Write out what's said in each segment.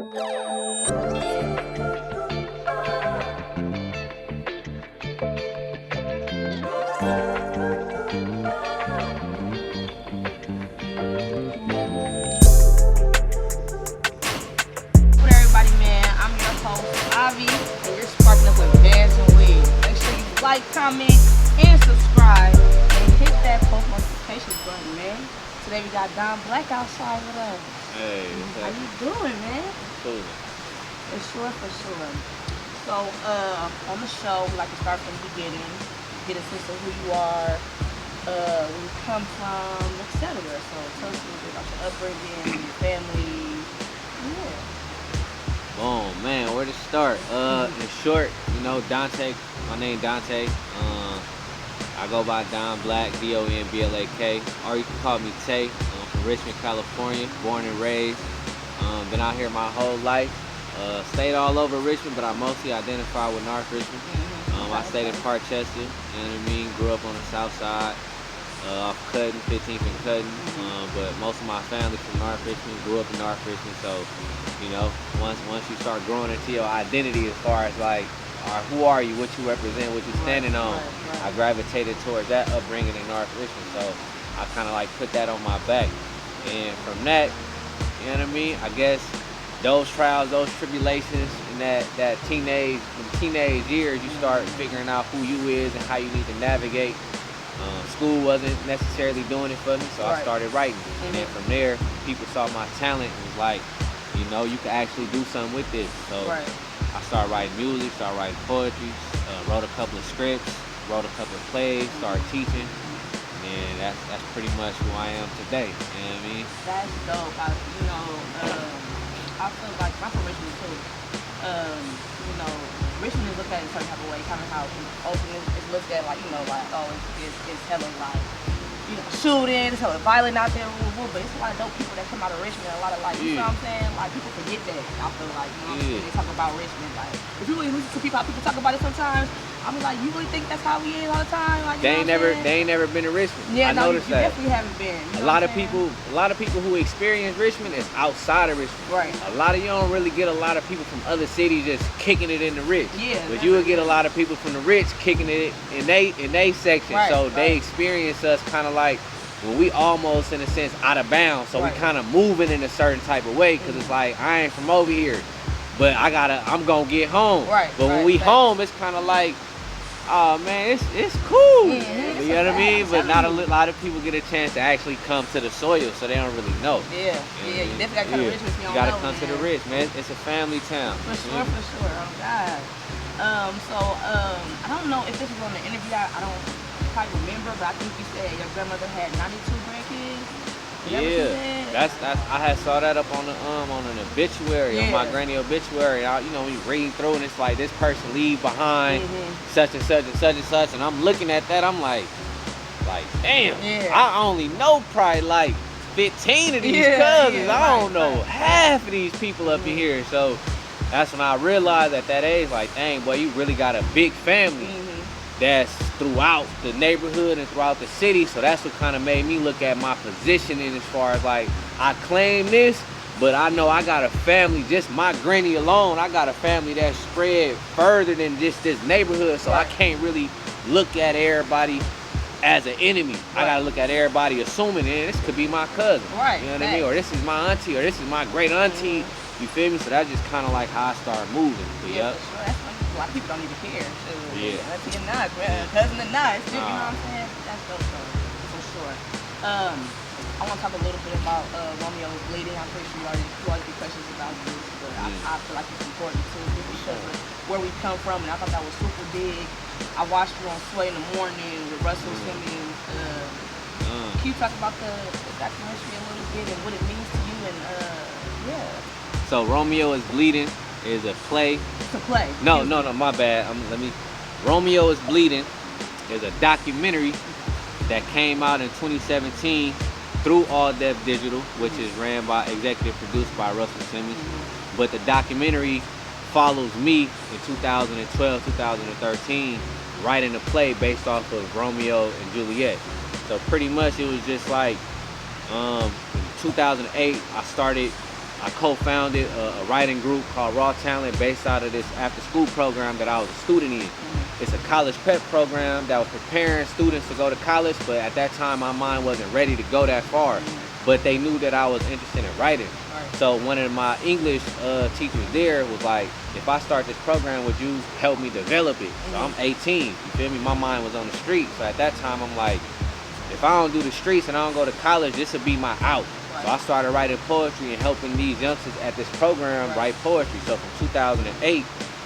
everybody, man. I'm your host, Avi, and you're sparking up with VANSNWEED. Make sure you like, comment, and subscribe, and hit that post notifications button, man. Today we got DonBlak outside with us. Hey, how you doing, man? Cool. For sure, for sure. So, on the show, we like to start from the beginning, get a sense of who you are, where you come from, etc. So, tell us a little bit about your upbringing, your family. Yeah. Oh man, where to start? In short, you know, Dante. My name Dante. I go by DonBlak, DonBlak, or you can call me Tay. I'm from Richmond, California, born and raised. Been out here my whole life. Stayed all over Richmond, but I mostly identify with North Richmond. I stayed in Parkchester, you know what I mean? Grew up on the south side, off Cutting, 15th and Cutting. But most of my family from North Richmond, grew up in North Richmond. So, you know, once you start growing into your identity as far as like, who are you, what you represent, what you're standing on, I gravitated towards that upbringing in North Richmond. So I kind of like put that on my back. And from that, you know what I mean? I guess those trials, those tribulations, and that teenage years, you start figuring out who you is and how you need to navigate. School wasn't necessarily doing it for me, so I started writing. And then from there, people saw my talent and was like, you know, you can actually do something with this. So I started writing music, started writing poetry, wrote a couple of scripts, wrote a couple of plays, started teaching. And that's pretty much who I am today. You know what I mean? That's dope. I feel like my from Richmond too. You know, Richmond is looked at in a certain type of way, kind of how Oakland is looked at, like, you know, like, oh, it's hella like, you know, shooting, it's hella violent out there, but it's a lot of dope people that come out of Richmond, a lot of like, you know what I'm saying? Like, people forget that. I feel like, you know what I'm saying? They talk about Richmond, like, if you really listen to people, how people talk about it sometimes, I mean, like, you really think that's how we is all the time? Like, they ain't never been to Richmond. Yeah, I noticed you that. definitely haven't been. You know a lot of people who experience Richmond is outside of Richmond. Right. A lot of you don't really get a lot of people from other cities just kicking it in the rich. Yeah. But you will get a lot of people from the rich kicking it in they section. So they experience us kind of like when we almost in a sense out of bounds. So we kind of moving in a certain type of way because it's like I ain't from over here, but I'm gonna get home. Right. But when we home, it's kind of like, oh man, it's cool. You know what I mean? But not a lot of people get a chance to actually come to the soil, so they don't really know. Yeah, you definitely gotta come to Richmond if you don't know. You gotta come to the rich, man. It's a family town. For sure, for sure. Oh God. I don't know if this was on the interview. I don't quite remember, but I think you said your grandmother had 92 grandkids. Yeah, I had saw that up on an obituary, on my granny obituary. You know, when you reading through and it's like this person leave behind such and such and such and such, and I'm looking at that, I'm like damn, I only know probably like 15 of these cousins. I don't know half of these people up in here. So that's when I realized at that age, like, dang, boy, you really got a big family that's throughout the neighborhood and throughout the city. So that's what kind of made me look at my positioning as far as like, I claim this, but I know I got a family, just my granny alone, I got a family that's spread further than just this neighborhood. So I can't really look at everybody as an enemy. I gotta look at everybody assuming, this could be my cousin. You know what I mean? Or this is my auntie, or this is my great auntie. You feel me? So that's just kind of like how I started moving. Yeah, for sure. That's funny. A lot of people don't even care. Auntie or not, cousin or not. You know what I'm saying? That's dope though, for sure. I want to talk a little bit about Romeo's Bleeding. I'm pretty sure you always get questions about this, but I feel like it's important too because of where we come from, and I thought that was super big. I watched you on Sway in the Morning with Russell Simmons. Can you talk about the documentary a little bit and what it means to you? And So Romeo is Bleeding is a play. It's a play. No, my bad. Romeo is Bleeding is a documentary that came out in 2017 through All Deaf Digital, which is executive produced by Russell Simmons. But the documentary follows me in 2012, 2013, writing a play based off of Romeo and Juliet. So pretty much it was just like, in 2008, I started I co-founded a writing group called Raw Talent based out of this after-school program that I was a student in. It's a college prep program that was preparing students to go to college, but at that time my mind wasn't ready to go that far. But they knew that I was interested in writing. So one of my English teachers there was like, if I start this program, would you help me develop it? So I'm 18, you feel me? My mind was on the street. So at that time I'm like, if I don't do the streets and I don't go to college, this would be my out. So I started writing poetry and helping these youngsters at this program write poetry. So from 2008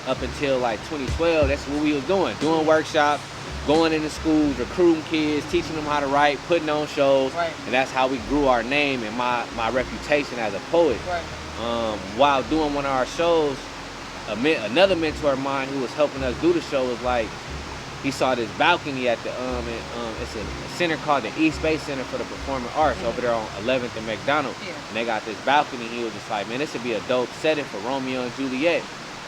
up until like 2012, that's what we was doing workshops, going into schools, recruiting kids, teaching them how to write, putting on shows, and that's how we grew our name and my reputation as a poet. While doing one of our shows, another mentor of mine who was helping us do the show was like, he saw this balcony at the it's a center called the East Bay Center for the Performing Arts over there on 11th and McDonald. And they got this balcony. He was just like, man, this would be a dope setting for Romeo and Juliet.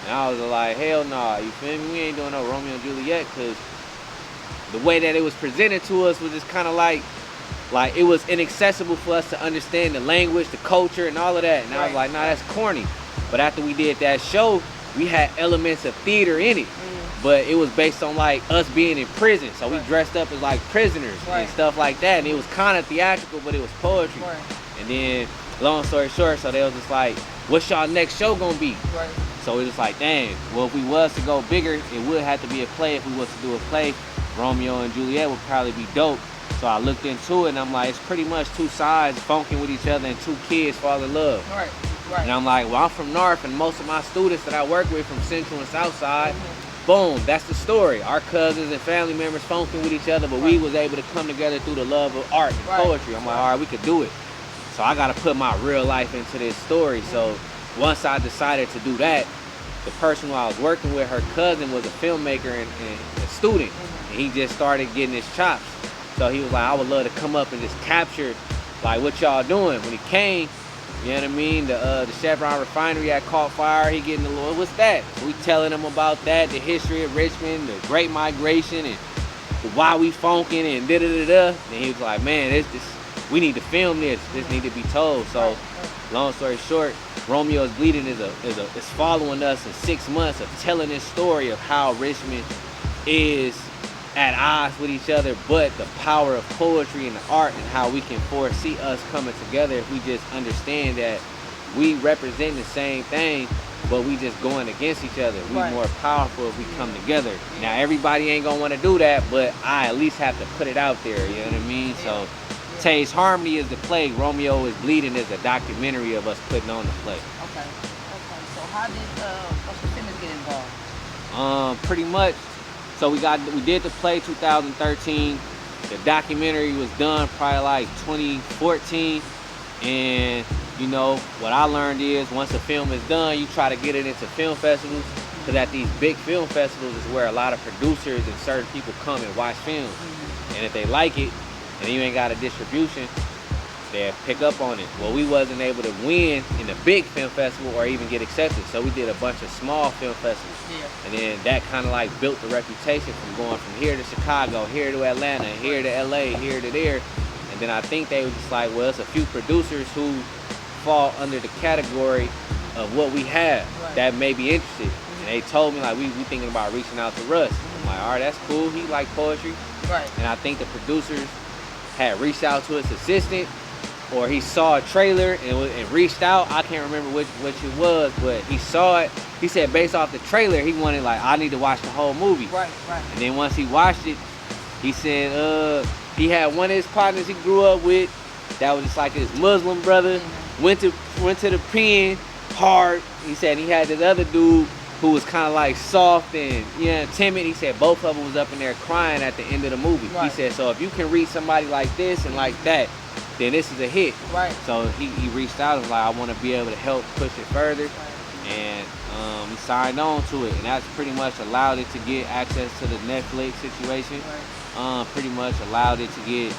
And I was like, hell nah, you feel me? We ain't doing no Romeo and Juliet, because the way that it was presented to us was just kind of like it was inaccessible for us to understand the language, the culture, and all of that. And I was like, nah, that's corny. But after we did that show, we had elements of theater in it. But it was based on like us being in prison. So we dressed up as like prisoners and stuff like that. And it was kind of theatrical, but it was poetry. And then, long story short, so they was just like, what's y'all next show gonna be? So it was like, dang, well, if we was to go bigger, it would have to be a play. If we was to do a play, Romeo and Juliet would probably be dope. So I looked into it and I'm like, it's pretty much two sides funking with each other and two kids fall in love. And I'm like, well, I'm from North and most of my students that I work with from Central and South Side, boom, that's the story. Our cousins and family members funking with each other, but we was able to come together through the love of art and poetry. I'm like, all right, we could do it. So I got to put my real life into this story. So once I decided to do that, the person who I was working with, her cousin was a filmmaker and a student, and he just started getting his chops. So he was like, I would love to come up and just capture like what y'all doing. When he came, you know what I mean? The Chevron refinery had caught fire. He getting the Lord, what's that? So we telling him about that, the history of Richmond, the Great Migration, and why we funking and da-da-da-da. And he was like, man, we need to film this. This need to be told. So long story short, Romeo's Bleeding is following us in 6 months of telling this story of how Richmond is at odds with each other, but the power of poetry and the art and how we can foresee us coming together if we just understand that we represent the same thing, but we just going against each other. We more powerful if we come together. Now everybody ain't gonna want to do that, but I at least have to put it out there, you know what I mean? So Tay's Harmony is the play, Romeo is Bleeding is a documentary of us putting on the play. Okay. So how did Krystina get involved? Pretty much. So we did the play 2013. The documentary was done probably like 2014. And you know, what I learned is once a film is done, you try to get it into film festivals. Because at these big film festivals is where a lot of producers and certain people come and watch films. And if they like it, and you ain't got a distribution, they'll pick up on it. Well, we wasn't able to win in the big film festival or even get accepted. So we did a bunch of small film festivals. And then that kind of like built the reputation from going from here to Chicago, here to Atlanta, here to LA, here to there. And then I think they were just like, well, it's a few producers who fall under the category of what we have that may be interested. And they told me like, we thinking about reaching out to Russ. I'm like, all right, that's cool. He like poetry. And I think the producers had reached out to his assistant, or he saw a trailer and reached out. I can't remember which it was, but he saw it. He said based off the trailer, he wanted like, I need to watch the whole movie. And then once he watched it, he said he had one of his partners he grew up with that was just like his Muslim brother, went to the pen hard. He said he had this other dude who was kind of like soft and timid. He said both of them was up in there crying at the end of the movie. He said, so if you can reach somebody like this and like that, then this is a hit. So he reached out and was like, I want to be able to help push it further. And he signed on to it. And that's pretty much allowed it to get access to the Netflix situation. Pretty much allowed it to get,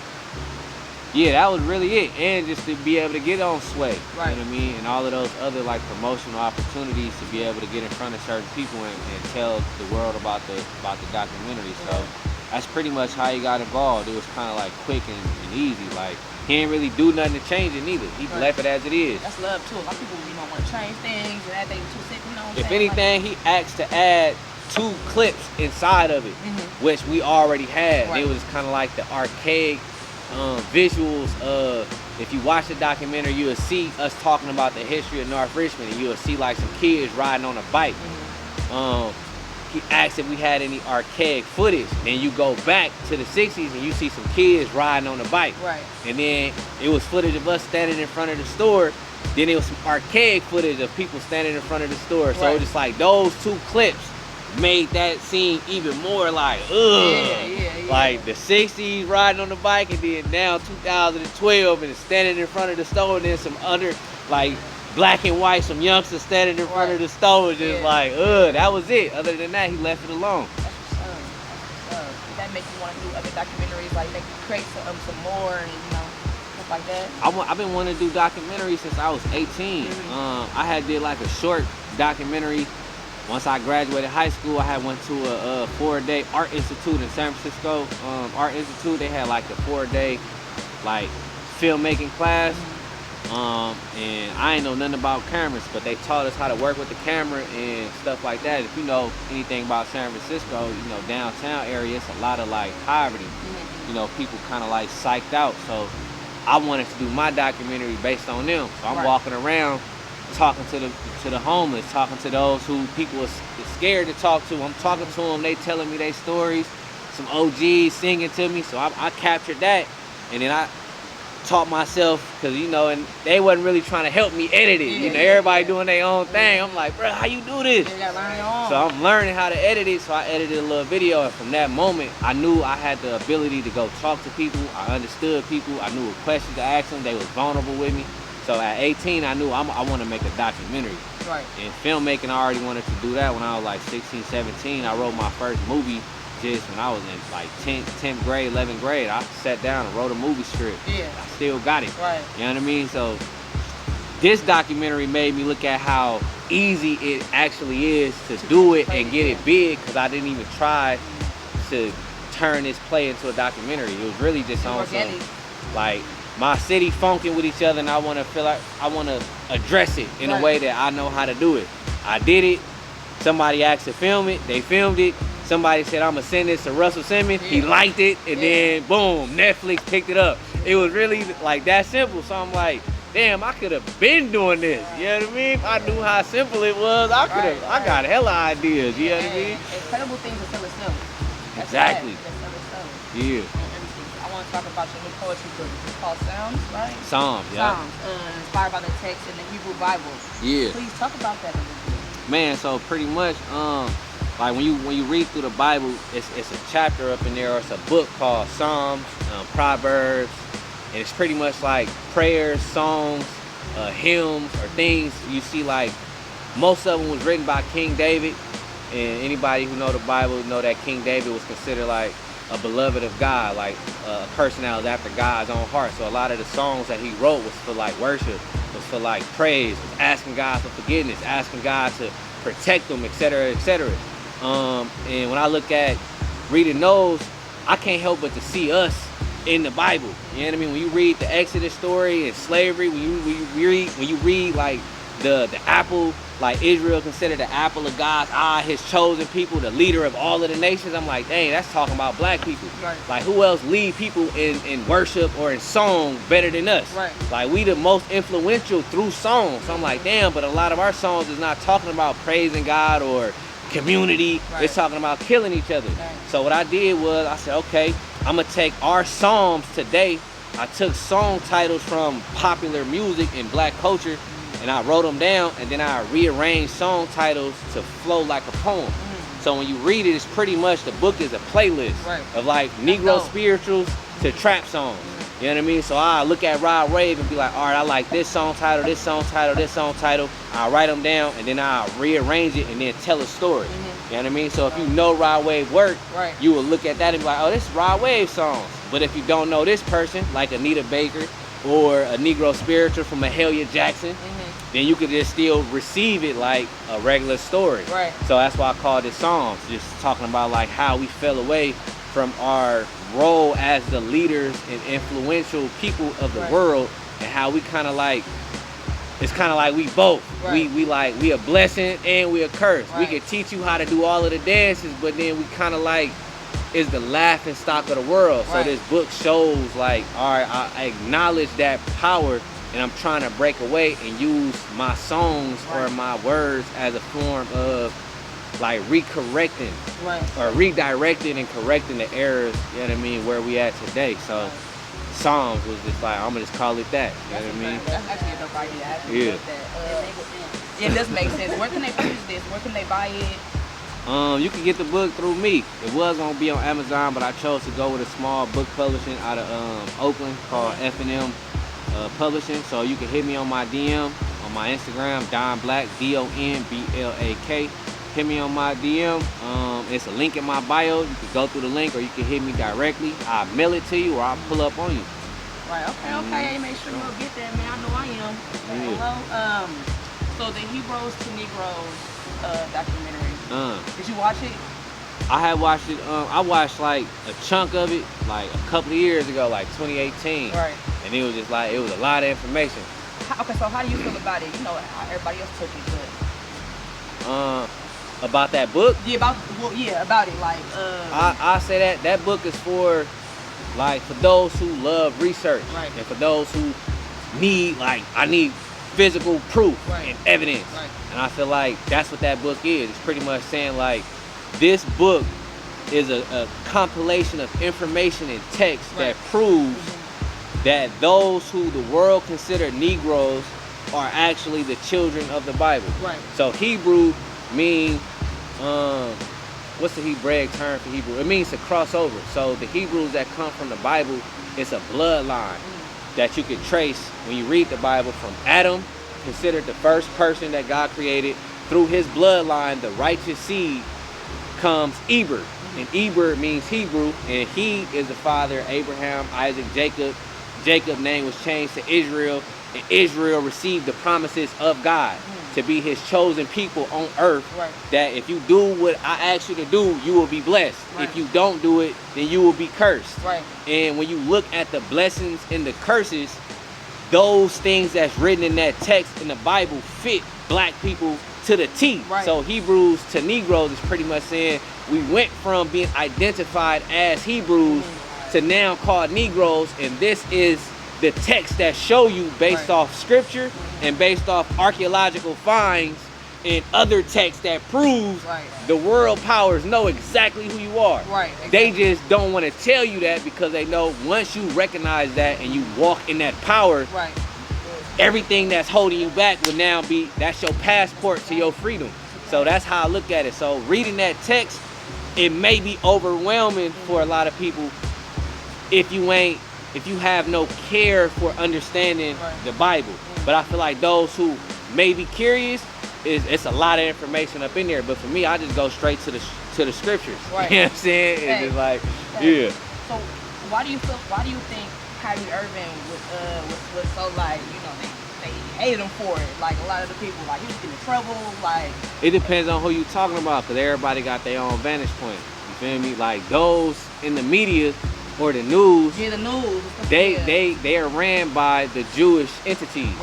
that was really it. And just to be able to get on Sway, you know what I mean? And all of those other like promotional opportunities to be able to get in front of certain people and tell the world about the documentary. So that's pretty much how he got involved. It was kind of like quick and easy. Like, he didn't really do nothing to change it neither. He left it as it is. That's love too. A lot of people, want to change things and add things to it, you know what I'm If saying? anything, he asked to add 2 clips inside of it, which we already had. It was kind of like the archaic visuals of, if you watch the documentary, you'll see us talking about the history of North Richmond, and you'll see like some kids riding on a bike. He asked if we had any archaic footage, and you go back to the 60s and you see some kids riding on a bike. And then it was footage of us standing in front of the store. Then it was some archaic footage of people standing in front of the store. So it's just like those 2 clips made that scene even more like, ugh. Like the 60s riding on the bike, and then now 2012 and standing in front of the store, and then some other like black and white, some youngsters standing in front of the store, just like, that was it. Other than that, he left it alone. That's what's up. Did that make you want to do other documentaries, like make you create some more, and stuff like that? I've been wanting to do documentaries since I was 18. I had did like a short documentary. Once I graduated high school, I had went to a 4-day art institute in San Francisco. Art Institute, they had like a 4-day like filmmaking class. And I ain't know nothing about cameras, but they taught us how to work with the camera and stuff like that. If you know anything about San Francisco, downtown area, it's a lot of like poverty. People kind of like psyched out. So I wanted to do my documentary based on them. So I'm walking around talking to the homeless, talking to those who people are scared to talk to. I'm talking to them, they telling me their stories, some OGs singing to me. So I captured that, and then I taught myself, because and they wasn't really trying to help me edit it. Everybody doing their own thing. I'm like, bro, how you do this? So I'm learning how to edit it. So I edited a little video, and from that moment I knew I had the ability to go talk to people. I understood people. I knew what questions to ask them. They was vulnerable with me. So at 18, I knew I want to make a documentary. And filmmaking, I already wanted to do that when I was like 16, 17. I wrote my first movie just when I was in like 10th grade, 11th grade. I sat down and wrote a movie script. I still got it. You know what I mean? So this documentary made me look at how easy it actually is to do it and get it big, because I didn't even try to turn this play into a documentary. It was really just on some, like, my city funking with each other, and I want to feel like I want to address it in a way that I know how to do it. I did it. Somebody asked to film it. They filmed it. Somebody said, I'm going to send this to Russell Simmons. He liked it, and then boom, Netflix picked it up. It was really like that simple. So I'm like, damn, I could have been doing this. You know what I mean? If I knew how simple it was, I could have. I got hella ideas. You know what I mean? Incredible things to tell itself. Exactly. Yeah. I want to talk about your new poetry book. It's called Psalms, right? Psalms, yeah. Psalms, inspired by the text in the Hebrew Bible. Yeah. Please talk about that a little bit. Man, so pretty much, like when you read through the Bible, it's a chapter up in there, or it's a book called Psalms, Proverbs, and it's pretty much like prayers, songs, hymns, or things you see. Like most of them was written by King David, and anybody who know the Bible know that King David was considered like a beloved of God, like a person that was after God's own heart. So a lot of the songs that he wrote was for like worship, was for like praise, was asking God for forgiveness, asking God to protect them, etc., etc. And when I look at reading those, I can't help but to see us in the Bible. You know what I mean? When you read the Exodus story and slavery, when you read like the apple, like Israel considered the apple of God's eye, his chosen people, the leader of all of the nations, I'm like, dang, that's talking about black people. Like, who else lead people in worship or in song better than us? Like, we the most influential through songs. So I'm like, damn, but a lot of our songs is not talking about praising God or community. It's talking about killing each other. So what I did was I said, okay, I'm gonna take our Psalms today. I took song titles from popular music and black culture, and I wrote them down, and then I rearranged song titles to flow like a poem. So when you read it, it's pretty much, the book is a playlist of like Negro spirituals to trap songs. You know what I mean? So I look at Rod Wave and be like, all right, I like this song title, this song title, this song title. I'll write them down, and then I'll rearrange it and then tell a story. You know what I mean? So if you know Rod Wave work, you will look at that and be like, oh, this is Rod Wave songs. But if you don't know this person, like Anita Baker or a Negro spiritual from Mahalia Jackson, then you could just still receive it like a regular story. So that's why I called it Psalms, just talking about like how we fell away from our role as the leaders and influential people of the world, and how we kind of like, it's kind of like we both. We a blessing and we a curse. We can teach you how to do all of the dances, but then we kind of like is the laughing stock of the world. So this book shows like, all right, I acknowledge that power, and I'm trying to break away and use my songs or my words as a form of like recorrecting or redirecting and correcting the errors, you know what I mean, where we at today. So Psalms was just like, I'm gonna just call it that, you know what I mean? That's actually a dope idea. I actually love that. It does make sense. Where can they purchase this? Where can they buy it? You can get the book through me. It was gonna be on Amazon, but I chose to go with a small book publishing out of Oakland called F&M Publishing. So you can hit me on my DM on my Instagram, DonBlak, DonBlak. Hit me on my DM. It's a link in my bio. You can go through the link, or you can hit me directly. I'll mail it to you, or I'll pull up on you. Right. Okay. Hey, make sure you go get that, man. I know I am. Hello. So the Heroes to Negroes documentary. Did you watch it? I had watched it. I watched like a chunk of it like a couple of years ago, like 2018. Right. And it was just like, it was a lot of information. Okay, so how do you feel about it? You know how everybody else took it, but about that book? Yeah, about it. Like I say that book is for like for those who love research, and for those who need I need physical proof and evidence. And I feel like that's what that book is. It's pretty much saying like, this book is a compilation of information and text that proves that those who the world consider Negroes are actually the children of the Bible. So Hebrew means, what's the Hebraic term for Hebrew? It means to cross over. So the Hebrews that come from the Bible, it's a bloodline that you can trace when you read the Bible from Adam, considered the first person that God created. Through his bloodline, the righteous seed, comes Eber. And Eber means Hebrew, and he is the father of Abraham, Isaac, Jacob. Jacob's name was changed to Israel, and Israel received the promises of God to be his chosen people on earth. That if you do what I ask you to do, you will be blessed. If you don't do it, then you will be cursed. And when you look at the blessings and the curses, those things that's written in that text in the Bible fit black people to the T. So Hebrews to Negroes is pretty much saying we went from being identified as Hebrews to now called Negroes, and this is the text that show you based off scripture and based off archaeological finds and other texts that proves the world powers know exactly who you are. They just don't want to tell you that, because they know once you recognize that and you walk in that power, everything that's holding you back will now be, that's your passport to your freedom. So that's how I look at it. So reading that text, it may be overwhelming for a lot of people if you have no care for understanding the Bible. But I feel like those who may be curious, it's a lot of information up in there. But for me, I just go straight to the scriptures. You know what I'm saying? It's just like, So why do you think Kyrie Irving was so like, you know, they hated him for it? Like a lot of the people, like he was getting in trouble. Like, it depends on who you talking about, because everybody got their own vantage point. You feel me? Like those in the media or the news, they are ran by the Jewish entities.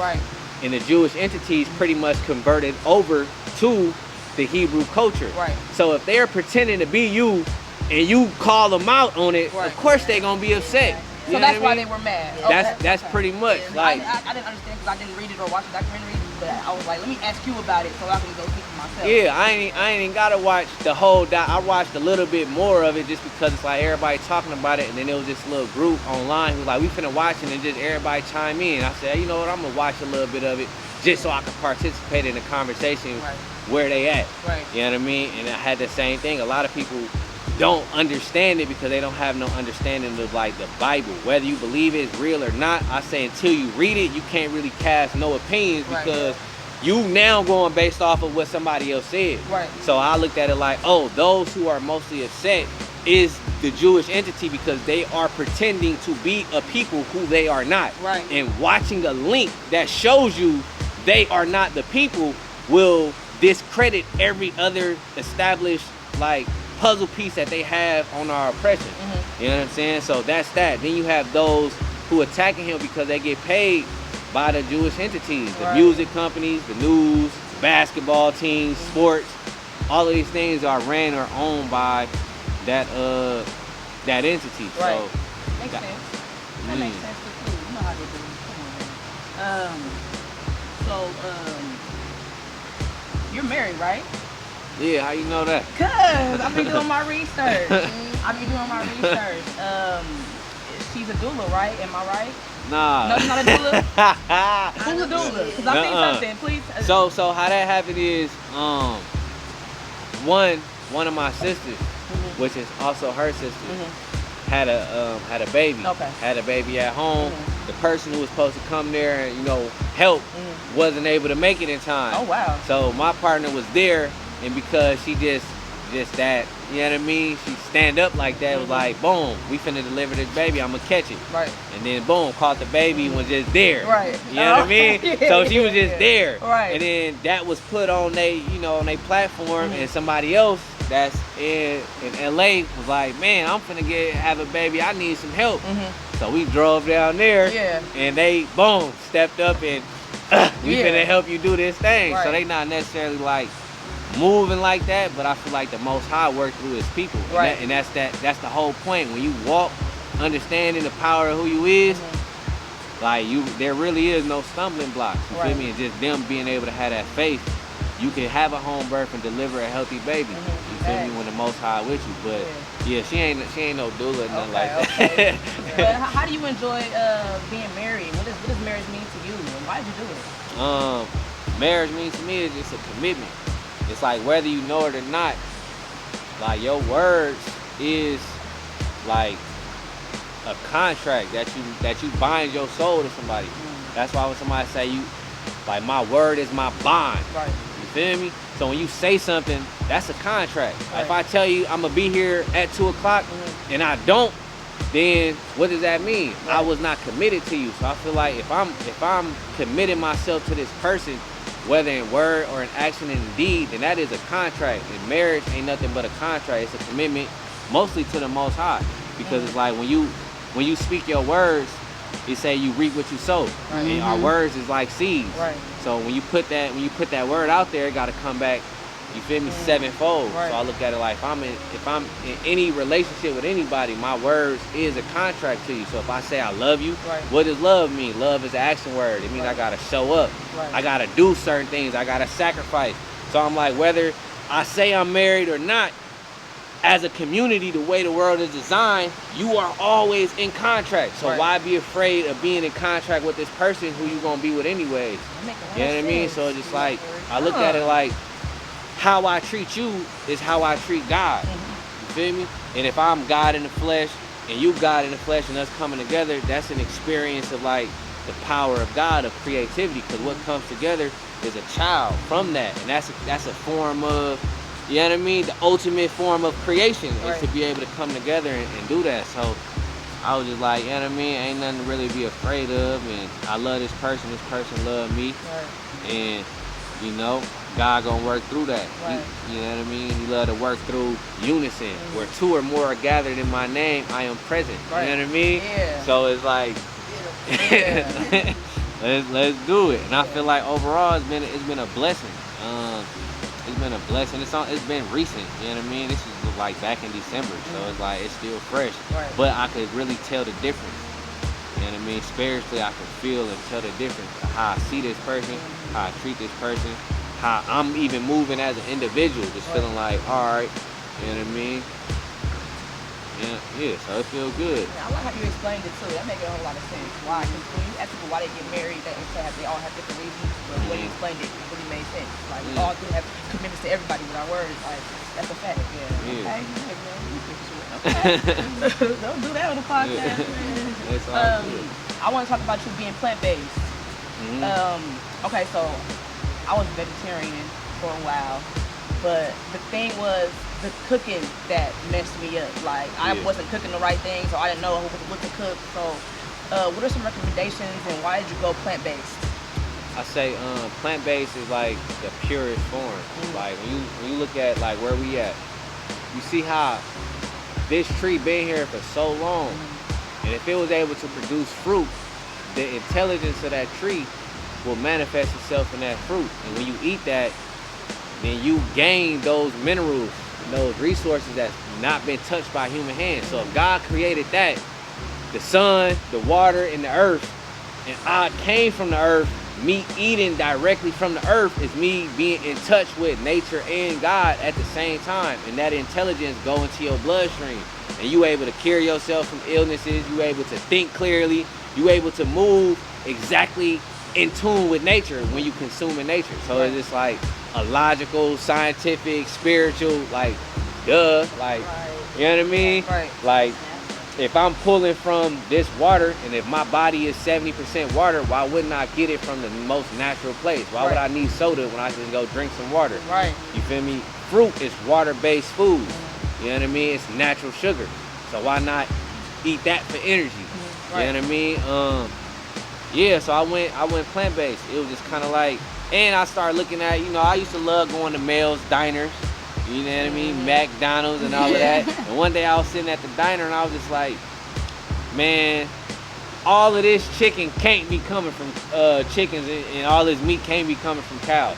And the Jewish entities pretty much converted over to the Hebrew culture. So if they're pretending to be you and you call them out on it, of course they're gonna be upset. So that's why they were mad. That's pretty much like, I didn't understand because I didn't read it or watch the documentary, but I was like, let me ask you about it so I can go speak for myself. Yeah, I ain't even gotta watch the whole I watched a little bit more of it just because it's like everybody talking about it, and then there was this little group online who was like, we finna watch it, and just everybody chime in. I said, you know what, I'm gonna watch a little bit of it just so I can participate in the conversation where they at. You know what I mean? And I had the same thing. A lot of people don't understand it because they don't have no understanding of like the Bible. Whether you believe it's real or not, I say until you read it, you can't really cast no opinions, because you now going based off of what somebody else said. So I looked at it like, oh, those who are mostly upset is the Jewish entity, because they are pretending to be a people who they are not. And watching a link that shows you they are not the people will discredit every other established like puzzle piece that they have on our oppression. You know what I'm saying? So that's that. Then you have those who attacking him because they get paid by the Jewish entities, the music companies, the news, basketball teams, sports. All of these things are ran or owned by that entity. Right. So makes sense. That makes sense too. You know how they do it. Come on, man. You're married, right? Yeah, how you know that? Cause I be doing my research. She's a doula, right? Am I right? Nah. No, she's not a doula. Who's a doula? Cause I seen something. Please. So how that happened is, one of my sisters, which is also her sister, had a baby. Okay. Had a baby at home. The person who was supposed to come there and help wasn't able to make it in time. Oh wow. So my partner was there, and because she just that, you know what I mean? She stand up like that, was like, boom, we finna deliver this baby, I'ma catch it. Right. And then boom, caught the baby and was just there. Right. You know what I mean? So she was just there. Right. And then that was put on on they platform, and somebody else that's in LA was like, man, I'm finna have a baby, I need some help. So we drove down there, and they boom stepped up and we finna help you do this thing. Right. So they not necessarily like moving like that, but I feel like the Most High work through His people, right? And that's the whole point. When you walk, understanding the power of who you is, like there really is no stumbling blocks. You feel me? And just them being able to have that faith, you can have a home birth and deliver a healthy baby. You feel me? When the Most High with you, but yeah, she ain't no doula or nothing like that. But how do you enjoy being married? What does marriage mean to you, and why did you do it? Marriage means to me is just a commitment. It's like whether you know it or not, like your words is like a contract that you bind your soul to somebody. That's why when somebody say like my word is my bond. Right. You feel me? So when you say something, that's a contract. Right. If I tell you I'm gonna be here at 2 o'clock and I don't, then what does that mean? Right. I was not committed to you. So I feel like if I'm committing myself to this person, whether in word or in action and in deed, then that is a contract. And marriage ain't nothing but a contract. It's a commitment mostly to the Most High. Because it's like when you speak your words, it say you reap what you sow. Right. And our words is like seeds. Right. So when you put that word out there, it gotta come back, you feel me, sevenfold. Right. So I look at it like if I'm in any relationship with anybody, my words is a contract to you. So if I say I love you, what does love mean? Love is an action word. It means I gotta show up. I gotta do certain things. I gotta sacrifice. So I'm like, whether I say I'm married or not, as a community, the way the world is designed, you are always in contract. So why be afraid of being in contract with this person who you gonna be with anyways? You know what I mean? So it's just like, I look at it like, how I treat you is how I treat God. You feel me? And if I'm God in the flesh and you God in the flesh and us coming together, that's an experience of like the power of God, of creativity. Because what comes together is a child from that, and that's a form of, you know what I mean, the ultimate form of creation is to be able to come together and do that. So I was just like, you know what I mean, ain't nothing to really be afraid of, and I love this person love me, and God gonna work through that. You know what I mean? He love to work through unison. Where two or more are gathered in my name, I am present. You know what I mean? Yeah. So it's like, let's do it. And I feel like overall it's been a blessing. It's been a blessing. It's been recent. You know what I mean? This is like back in December, so it's like it's still fresh. But I could really tell the difference. You know what I mean? Spiritually, I can feel and tell the difference. How I see this person, how I treat this person, how I'm even moving as an individual, just feeling like, all right, you know what I mean? Yeah, so it feels good. Yeah, I like how you explained it too. That makes a whole lot of sense. Why? Because when you ask people why they get married, they all have different reasons. But when you explained it, it really made sense. Like we all do have commitments to everybody with our words. Like that's a fact. Yeah. Okay. Don't do that on the podcast. I want to talk about you being plant-based. Okay, so I was vegetarian for a while, but the thing was the cooking that messed me up. Like I wasn't cooking the right things, so I didn't know what to cook. So what are some recommendations, and why did you go plant-based? I say plant-based is like the purest form. Like when you look at like where we at, you see how this tree been here for so long, and if it was able to produce fruit, the intelligence of that tree will manifest itself in that fruit. And when you eat that, then you gain those minerals and those resources that's not been touched by human hands. So if God created that, the sun, the water, and the earth, and I came from the earth, me eating directly from the earth is me being in touch with nature and God at the same time. And that intelligence go into your bloodstream. And you able to cure yourself from illnesses. You able to think clearly. You able to move exactly in tune with nature when you consuming nature. So it's just like a logical, scientific, spiritual, like, duh. Like, you know what I mean? Like, if I'm pulling from this water, and if my body is 70% water, why wouldn't I get it from the most natural place? Why would I need soda when I can go drink some water? You feel me? Fruit is water-based food. You know what I mean? It's natural sugar. So why not eat that for energy? You know what I mean? Yeah, so I went plant-based. It was just kind of like, and I started looking at, you know, I used to love going to Mel's diners. You know what I mean? McDonald's and all of that. And one day I was sitting at the diner and I was just like, man, all of this chicken can't be coming from chickens, and all this meat can't be coming from cows.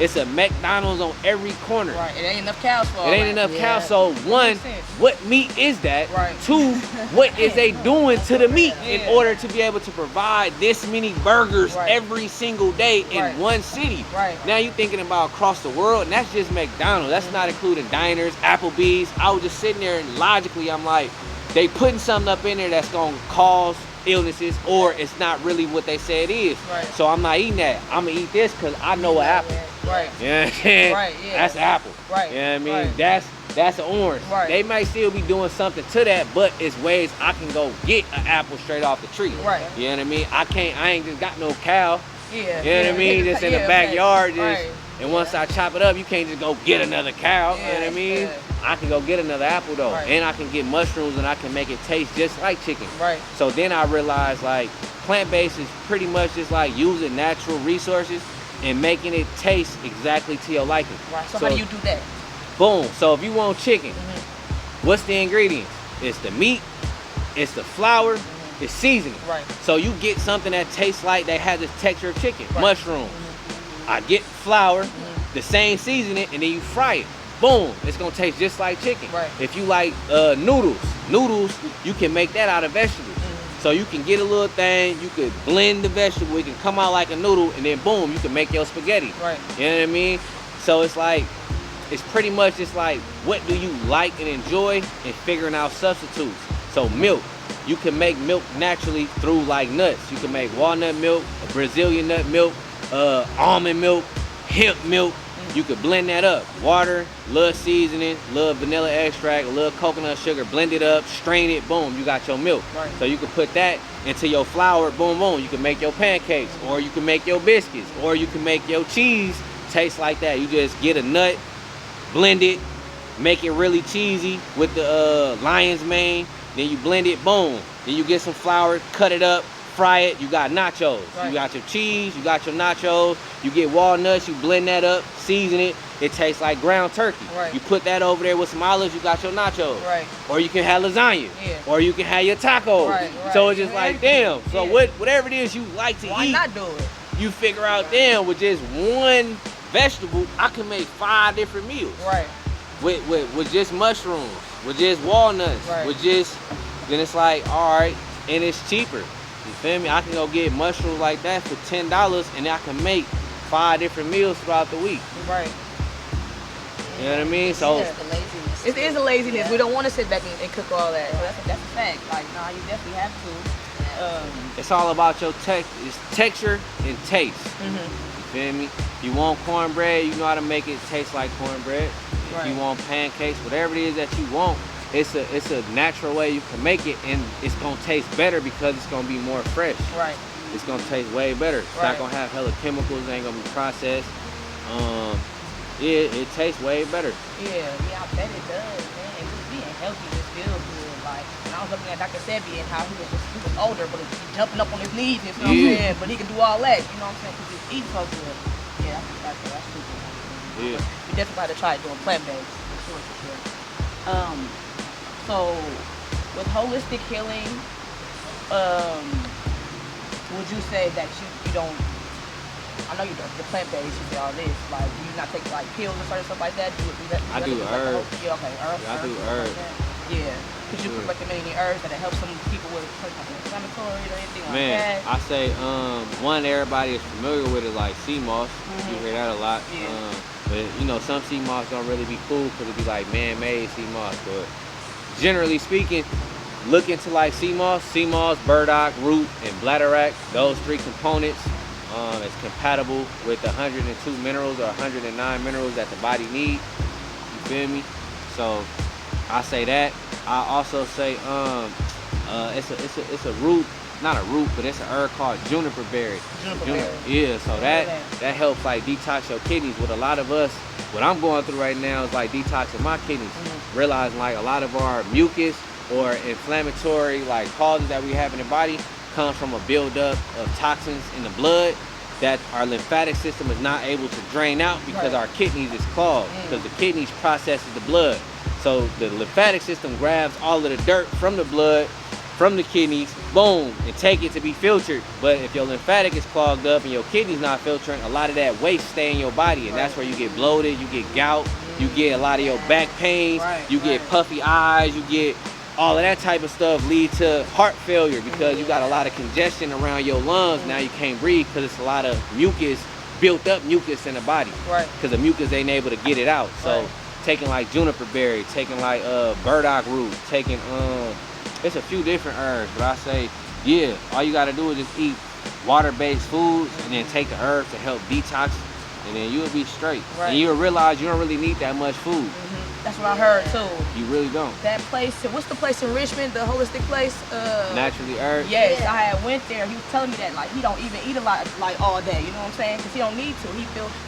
It's a McDonald's on every corner. It ain't enough cows for all It ain't enough cows. So one, what meat is that? Two, what is they doing to the meat in order to be able to provide this many burgers every single day in one city? Now you thinking about across the world, and that's just McDonald's. That's not including diners, Applebee's. I was just sitting there and logically I'm like, they putting something up in there that's gonna cause illnesses, or it's not really what they say it is. So I'm not eating that. I'm gonna eat this because I know an apple. You know what I'm saying? That's an apple. You know what I mean? That's an orange. They might still be doing something to that, but it's ways I can go get an apple straight off the tree. You know what I mean? I ain't just got no cow. You know what I mean? Just in the backyard. And once I chop it up, you can't just go get another cow. You know what I mean? I can go get another apple though. And I can get mushrooms and I can make it taste just like chicken. So then I realized like plant-based is pretty much just like using natural resources and making it taste exactly to your liking. So how do you do that? Boom. So if you want chicken, what's the ingredients? It's the meat, it's the flour, it's seasoning. So you get something that tastes like, that has the texture of chicken. Mushrooms. I get flour, the same seasoning, and then you fry it. Boom, it's gonna taste just like chicken. If you like noodles, you can make that out of vegetables. So you can get a little thing, you could blend the vegetable, it can come out like a noodle, and then boom, you can make your spaghetti. You know what I mean? So it's like, it's pretty much just like, what do you like and enjoy, and figuring out substitutes. So milk, you can make milk naturally through like nuts. You can make walnut milk, Brazilian nut milk, almond milk, hemp milk. You could blend that up. Water, little seasoning, little vanilla extract, a little coconut sugar, blend it up, strain it, boom, you got your milk. So you can put that into your flour, boom, boom. You can make your pancakes, or you can make your biscuits, or you can make your cheese taste like that. You just get a nut, blend it, make it really cheesy with the lion's mane, then you blend it, boom. Then you get some flour, cut it up, fry it, you got nachos. You got your cheese, you got your nachos, you get walnuts, you blend that up, season it, it tastes like ground turkey. You put that over there with some olives, you got your nachos. Or you can have lasagna, or you can have your tacos. So it's just like, damn, so whatever it is you like to eat, why not do it? You figure out, damn, with just one vegetable, I can make 5 different meals. With just mushrooms, with just walnuts, with just, then it's like, all right, and it's cheaper. You feel me? I can go get mushrooms like that for $10, and I can make 5 different meals throughout the week. You know what I mean? So it is a laziness. We don't want to sit back and cook all that. That's a fact. Like, nah, you definitely have to. It's all about your texture and taste. You feel me? If you want cornbread, you know how to make it taste like cornbread. If you want pancakes, whatever it is that you want, it's a natural way you can make it, and it's gonna taste better because it's gonna be more fresh. It's gonna taste way better. It's not gonna have hella chemicals. It ain't gonna be processed. It tastes way better. Yeah, I bet it does, man. And just being healthy just feels good. Like, when I was looking at Dr. Sebi and how he was older, but he jumping up on his knees, you know what I'm saying? But he can do all that, you know what I'm saying? Because he's eating so good. Yeah, that's super. We definitely got to try doing plant-based. For sure. So with holistic healing, would you say that you don't? I know you don't. The plant-based, you say all this. Like, do you not take like pills or certain stuff like that? I do herbs. Yeah, okay, herbs. I do herbs. Like yeah. Could you recommend any herbs that help some people with inflammatory or anything like Man, that? I say one everybody is familiar with is like sea moss. You hear that a lot. Yeah. But you know, some sea moss don't really be cool because it be like man-made sea moss. But generally speaking, look into like sea moss, burdock, root, and bladderwrack. Those three components is compatible with 102 minerals or 109 minerals that the body needs. You feel me? So I say that. I also say it's a root, not a root, but it's an herb called juniper berry. Yeah, so that helps like detox your kidneys. With a lot of us, what I'm going through right now is like detoxing my kidneys. Realizing like a lot of our mucus or inflammatory like causes that we have in the body comes from a buildup of toxins in the blood that our lymphatic system is not able to drain out because our kidneys is clogged, because the kidneys processes the blood. So the lymphatic system grabs all of the dirt from the blood, from the kidneys, boom, and take it to be filtered. But if your lymphatic is clogged up and your kidneys not filtering, a lot of that waste stay in your body, and that's where you get bloated, you get gout, you get a lot of your back pains, you get puffy eyes, you get all of that type of stuff lead to heart failure because you got a lot of congestion around your lungs. Now you can't breathe because it's a lot of mucus, built up mucus in the body. Because the mucus ain't able to get it out. So taking like juniper berry, taking like burdock root, taking it's a few different herbs, but I say, yeah, all you gotta do is just eat water-based foods and then take the herbs to help detox, and then you'll be straight. And you'll realize you don't really need that much food. That's what I heard too. You really don't. That place, what's the place in Richmond, the holistic place? Naturally Herb? Yes, I had went there. He was telling me that like he don't even eat a lot like all day, you know what I'm saying? Because he don't need to.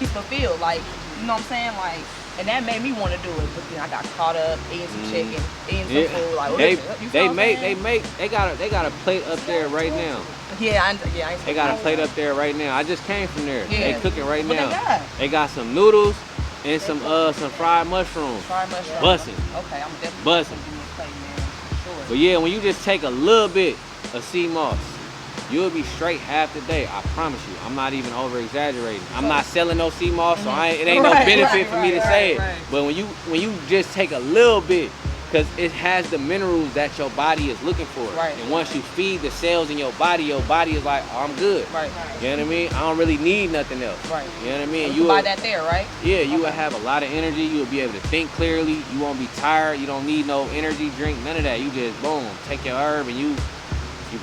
He's fulfilled, like, you know what I'm saying? Like, and that made me want to do it, but then I got caught up eating some chicken, eating some food. Like, they got a plate up there right now. They got a plate up there right now. I just came from there. They cooking right now. They got some noodles and some fried mushrooms. Bussin'. Okay, I'm definitely bussin'. Plate, man. Sure. But yeah, when you just take a little bit of sea moss, you'll be straight half the day. I promise you. I'm not even over exaggerating. I'm not selling no sea moss, so it ain't no benefit for me to say it. But when you just take a little bit, because it has the minerals that your body is looking for. And once you feed the cells in your body is like, oh, I'm good. You know what I mean? I don't really need nothing else. You know what I mean? So you buy that there, right? Yeah, you will have a lot of energy. You will be able to think clearly. You won't be tired. You don't need no energy drink, none of that. You just, boom, take your herb and you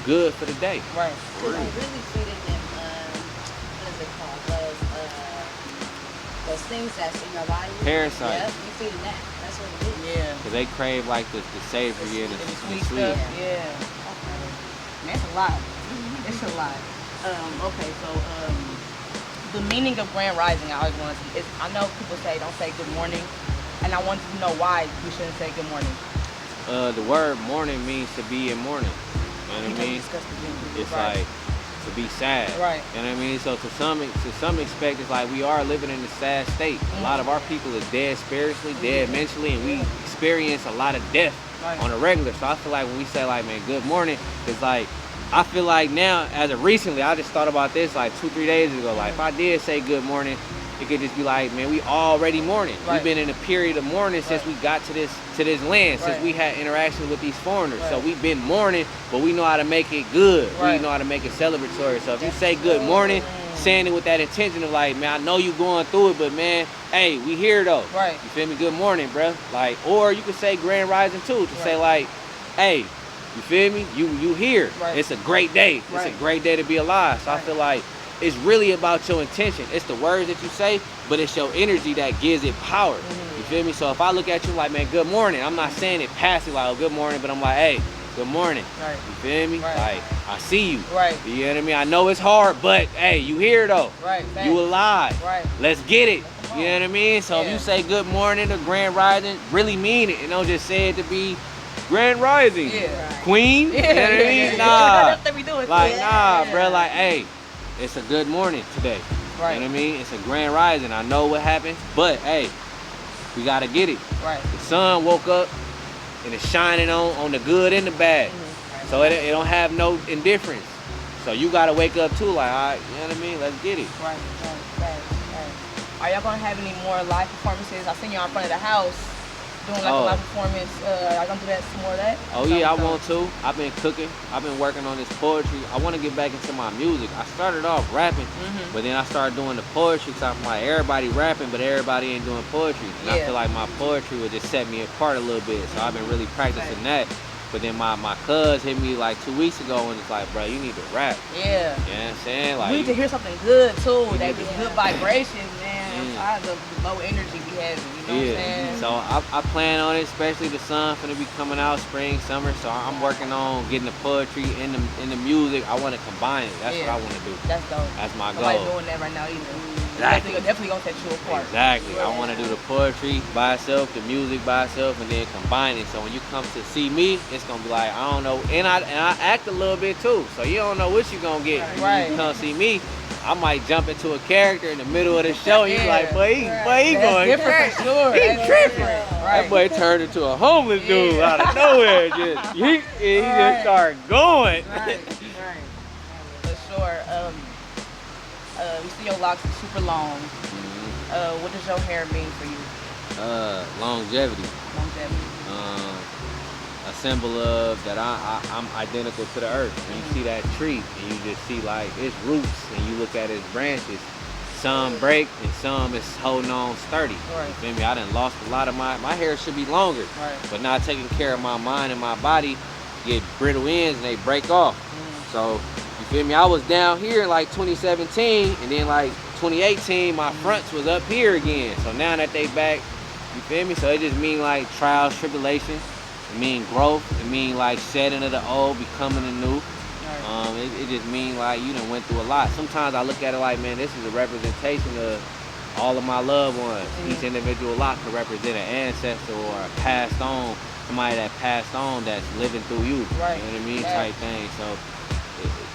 good for the day. Because I really feeding them, what is it called? Those things that's in your body. Parasites. Yeah, you feeding that. That's what it is. Yeah. Because they crave like the savory and the sweet. Stuff. Yeah. Okay. Man, it's a lot. It's a lot. Okay, so the meaning of grand rising, I always want to see. I know people say don't say good morning, and I wanted to know why we shouldn't say good morning. The word morning means to be in mourning. You know what I mean? It's like to be sad. You know what I mean? So to some extent, it's like we are living in a sad state. A lot of our people is dead spiritually, dead mentally, and we experience a lot of death on a regular. So I feel like when we say like, man, good morning, it's like, I feel like now, as of recently, I just thought about this like 2-3 days ago. Like if I did say good morning, it could just be like, man, we already mourning. We've been in a period of mourning since we got to this land, since we had interactions with these foreigners. So we've been mourning, but we know how to make it good. We know how to make it celebratory. So if you say good morning, saying it with that intention of like, man, I know you going through it, but man, hey, we here though. You feel me? Good morning, bro. Like, or you could say grand rising too, to say like, hey, you feel me? You here. It's a great day. It's a great day to be alive. So I feel like it's really about your intention. It's the words that you say, but it's your energy that gives it power. You feel me? So if I look at you like, man, good morning, I'm not saying it passive like, oh, good morning, but I'm like, hey, good morning. You feel me? Like, I see you. You know what I mean? I know it's hard, but hey, you here though. You alive. Let's get it. You know what I mean? So if you say good morning or grand rising, really mean it, and don't just say it to be grand rising. Queen. You know what I mean? Nah. Like, nah, bro. Like, hey, it's a good morning today. You know what I mean? It's a grand rising. I know what happened, but hey, we gotta get it. The sun woke up and it's shining on the good and the bad. So it don't have no indifference. So you gotta wake up too, like, all right, you know what I mean? Let's get it. Right. Are y'all gonna have any more live performances? I seen y'all in front of the house doing like a live performance. Y'all gonna do that, some more of that? Oh yeah, I want to. I've been cooking. I've been working on this poetry. I want to get back into my music. I started off rapping, but then I started doing the poetry. So I'm like, everybody rapping, but everybody ain't doing poetry. And I feel like my poetry would just set me apart a little bit. So I've been really practicing that. But then my cuz hit me like 2 weeks ago and it's like, bro, you need to rap. Yeah. You know what I'm saying? Like, we need to hear something good too. That just good vibrations, man. I the low energy we have, you know what I'm saying? So I plan on it, especially the sun finna be coming out spring, summer. So I'm working on getting the poetry in the music. I want to combine it. That's what I want to do. That's dope. That's my goal. Nobody doing that right now either. Exactly. Definitely gonna set you apart. Exactly. I want to do the poetry by itself, the music by itself, and then combine it. So when you come to see me, it's gonna be like, I don't know, and I act a little bit too. So you don't know what you gonna get. When you come see me, I might jump into a character in the middle of the show. You like, boy, he going different for sure. He tripping. That boy turned into a homeless dude out of nowhere. He just started going. Right. For sure. We see your locks are super long. What does your hair mean for you? Longevity. A symbol of that I'm identical to the earth. When you see that tree and you just see like its roots and you look at its branches, some break and some is holding on sturdy. You feel me? I done lost a lot of my hair should be longer, but not taking care of my mind and my body, get brittle ends and they break off. So you feel me? I was down here in like 2017 and then like 2018 my fronts was up here again. So now that they back, you feel me? So it just mean like trials, tribulations. It mean growth. It mean like shedding of the old, becoming the new. It just mean like you done went through a lot. Sometimes I look at it like, man, this is a representation of all of my loved ones. Each individual lock could represent an ancestor or a passed on, somebody that passed on that's living through you. You know what I mean? Type thing. So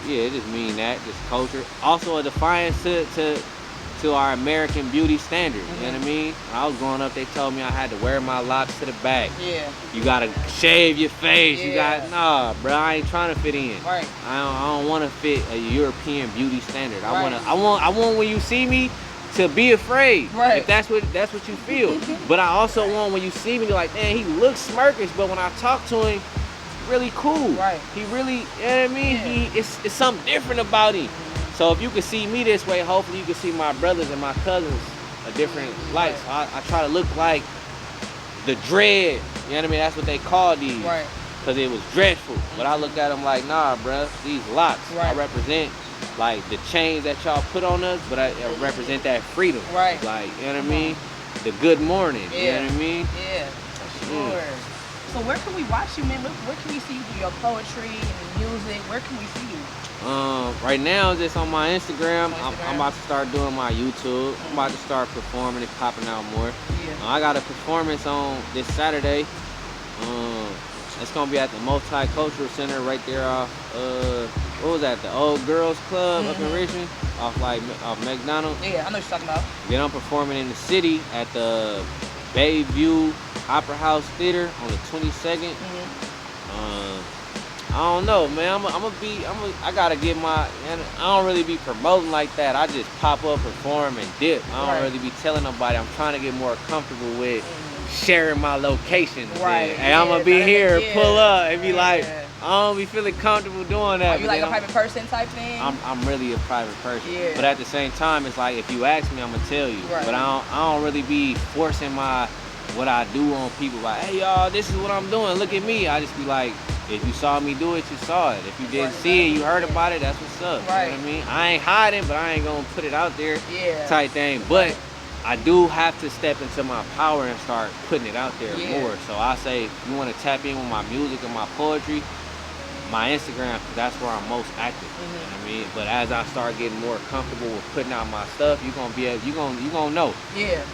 it just mean that, just culture. Also a defiance to our American beauty standard. You know what I mean? When I was growing up, they told me I had to wear my locks to the back. You gotta shave your face. You got nah, bro. I ain't trying to fit in. I don't want to fit a European beauty standard. I want when you see me to be afraid. If that's what you feel. But I also want when you see me, like, man, he looks smirkish, but when I talk to him, really cool. He really, you know what I mean? It's something different about him. So if you can see me this way, hopefully you can see my brothers and my cousins a different light. So I try to look like the dread. You know what I mean? That's what they call these. Because it was dreadful. But I look at them like, nah, bruh, these locks. I represent like the chains that y'all put on us, but I represent that freedom. Like, you know what I mean? The good morning. You know what I mean? For sure. So where can we watch you, man? Where can we see you do your poetry and music? Where can we see you? Right now, just on my Instagram. I'm about to start doing my YouTube. I'm about to start performing and popping out more. I got a performance on this Saturday. It's gonna be at the Multicultural Center right there off, what was that? The Old Girls Club up in Richmond, off McDonald. I know what you're talking about. Then I'm performing in the city at the Bayview Opera House Theater on the 22nd. I don't know, man. I gotta get I don't really be promoting like that. I just pop up, perform, and dip. I don't really be telling nobody. I'm trying to get more comfortable with sharing my location. And I'm gonna be here, pull up, and be like, I don't be feeling comfortable doing that. Are you like a private person type thing? I'm really a private person. But at the same time, it's like if you ask me, I'm gonna tell you. But I don't really be forcing what I do on people. Like, hey y'all, this is what I'm doing. Look at me. I just be like, if you saw me do it, you saw it. If you didn't see it, you heard about it, that's what's up. You know what I mean? I ain't hiding, but I ain't gonna put it out there type thing. But I do have to step into my power and start putting it out there more. So I say, if you wanna tap in with my music and my poetry, my Instagram, that's where I'm most active. You know what I mean? But as I start getting more comfortable with putting out my stuff, you gonna know.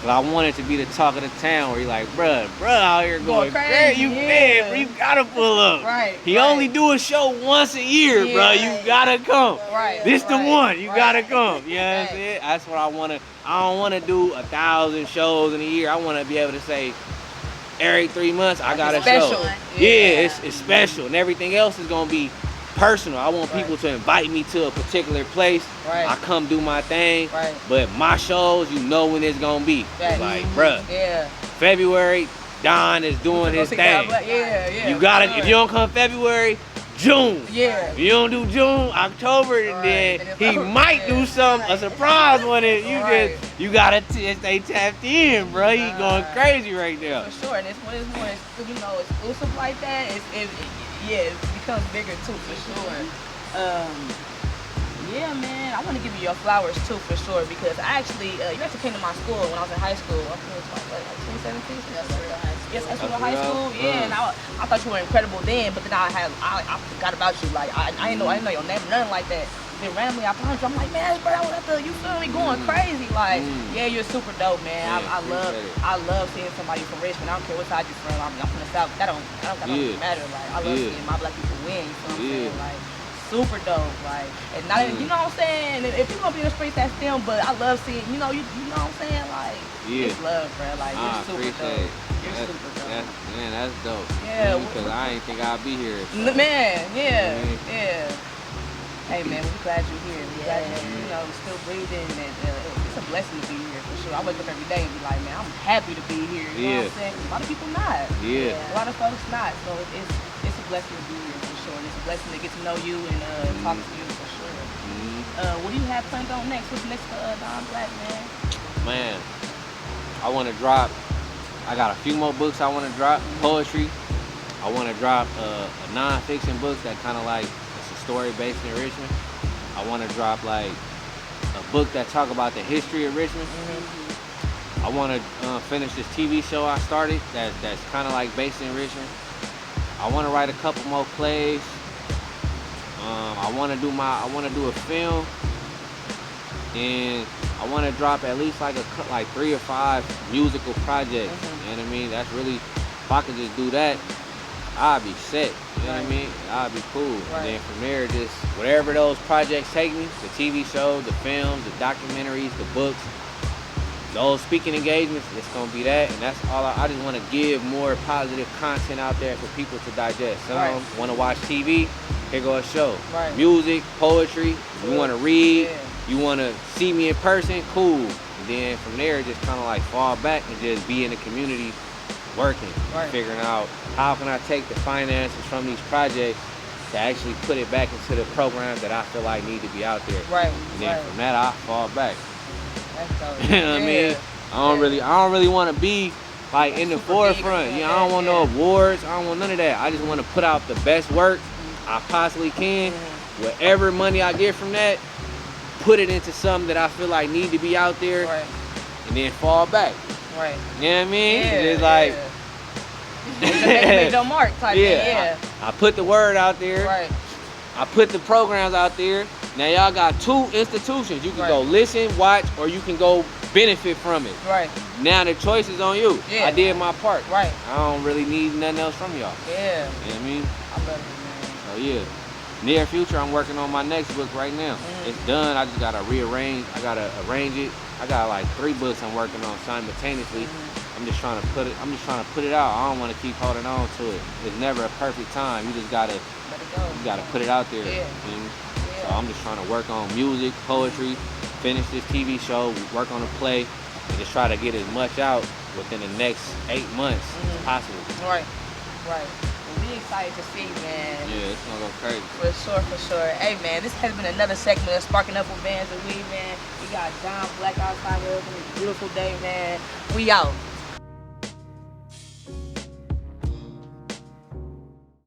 But I want it to be the talk of the town where you're like, bruh out here going crazy. Man, bro, you gotta pull up. He only do a show once a year, bro. You gotta come. This the one. You gotta come. You know what I'm saying? That's what I wanna. I don't wanna do 1,000 shows in a year. I wanna be able to say, every 3 months I got a special. show. Yeah. It's special, and everything else is gonna be personal. I want people to invite me to a particular place. Right. I come do my thing. Right. But my shows, you know when it's gonna be. Right. It's like, bruh, Yeah. February, Don is doing his thing. Yeah. You gotta, if you don't come February, June. Yeah. If you don't do June, October, and then he might do a surprise one. And you gotta stay tapped in, bro. He going crazy right now. For sure, and it's when it's more, exclusive like that. It becomes bigger too, for sure. Yeah, man, I want to give you your flowers too, for sure, because you actually came to my school when I was in high school. I think it was like 2017. Yes, that's high school. Yeah, and I thought you were incredible then, but then I forgot about you. Like I didn't know your name, nothing like that. Then randomly I found you. I'm like, man, bro, I went up there. You feel me? Going crazy. Like, yeah, you're super dope, man. Yeah, I love seeing somebody from Richmond. I don't care what side you're from. I'm from the South. That don't matter. Like, I love seeing my black people win. You feel what I'm saying? Like, super dope. Like, and not you know what I'm saying? And if you're gonna be in the streets, that's them. But I love seeing, you know what I'm saying? Like, it's love, bro. Like, you're super dope. You're super dope. Man, that's dope. Yeah. Because I ain't think I'd be here. So. Man, yeah. Hey man, we're glad you're here. We're glad you're still breathing, and it's a blessing to be here for sure. I wake up every day and be like, man, I'm happy to be here. You know what I'm saying? A lot of people not. Yeah. A lot of folks not. So it's a blessing to be here for sure. And it's a blessing to get to know you and talk to you for sure. What do you have planned on next? What's next for DonBlak, man? Man, I want to drop. I got a few more books I want to drop. Poetry. I want to drop a non-fiction book that kind of like story based in Richmond. I want to drop like a book that talk about the history of Richmond. I want to finish this TV show I started that's kind of like based in Richmond. I want to write a couple more plays. I want to do a film, and I want to drop at least like 3 or 5 musical projects. You know what I mean? That's really, if I could just do that, I'd be set. You know what I mean? I'd be cool. And then from there, just whatever those projects take me, the TV shows, the films, the documentaries, the books, those speaking engagements, it's going to be that. And that's all I just want to give more positive content out there for people to digest. Some want to watch TV, here go a show. Music, poetry, you want to read, you want to see me in person, cool. And then from there, just kind of like fall back and just be in the community working, figuring out how can I take the finances from these projects to actually put it back into the programs that I feel like need to be out there. And then from that, I fall back. That's dope. You know what I mean? I don't really want to be like in the forefront. I don't want no awards. I don't want none of that. I just want to put out the best work I possibly can. Whatever money I get from that, put it into something that I feel like need to be out there, and then fall back. You know what I mean? It's like make your mark type thing. I put the word out there. I put the programs out there. Now y'all got 2 institutions. You can go listen, watch, or you can go benefit from it. Now the choice is on you. I did my part. I don't really need nothing else from y'all. You know what I mean? I love it, man. So near future, I'm working on my next book right now. It's done. I just gotta rearrange. I gotta arrange it. I got like 3 books I'm working on simultaneously. I'm just trying to put it out. I don't want to keep holding on to it. It's never a perfect time. You just gotta put it out there. So I'm just trying to work on music, poetry, finish this TV show, work on a play, and just try to get as much out within the next 8 months as possible. Well, we excited to see, man. Yeah, it's gonna go crazy. For sure. Hey, man, this has been another segment of Sparking Up with VANSNWEED, man. We got DonBlak outside with us on this beautiful day, man. We out.